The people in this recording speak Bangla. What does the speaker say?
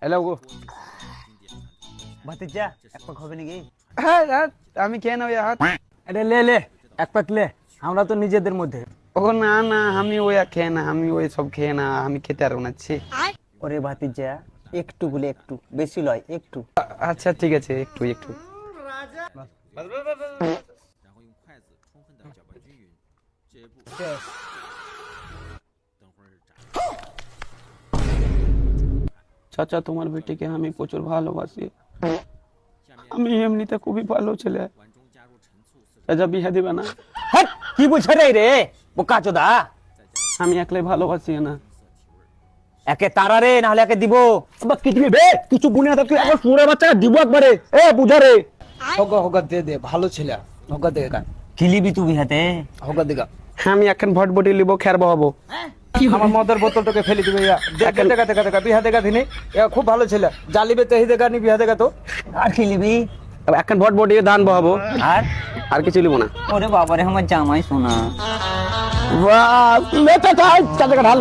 এলাও গো। ভাতিজা এক পাক হবে নাকি? হ্যাঁ আমি খেয়ে নেবো হাত। আরে লে লে এক পাক লে, আমরা তো নিজেদের মধ্যে। ও না না, আমি ওই খেয়ে না, আমি ওই সব খেয়ে না, আমি খেতে পারবো না। ওরে ভাতিজা একটু বলে, একটু বেশি লয়, একটু। আচ্ছা ঠিক আছে, একটু একটু। চাচা, তোমার বেটিকে আমি প্রচুর ভালোবাসি। আমি এমনিতে খুবই ভালো ছেলে। চাচা বিয়ে দিবে না? হ্যাঁ কি বলছ রে বোকা চোদা? আমি একলাই ভালোবাসি না। একে তারা রে, নাহলে একে দিব। কিছু বে কিছু বুনে থাকলে একবার পুরো বাচ্চা দিব একবারে। এ বুঝা রে। হোগা হোগা দে দে, ভালো ছেলে। হোগা দে গা, কিলিবি তুই বিহাতে? হোগা দে গা। আমি এখন ভট বটি লিবো, খেয়ার বহাবো। আমার মদের বোতলটাকে ফেলে দিবে ইয়া। দেখা দেখা দেখা দেখা বিহা দেখা দিনি। এ খুব ভালো ছেলে। জালিবে তেহি দেখা নি বিহা দেখা তো। আর কিলিবি? এখন ভট বটি ধান বহাবো। আর আর কিছু লিবো না। ওরে বাবা রে, আমার জামাই সোনা। বাহ, লে চাচা, চাচা ঢাল।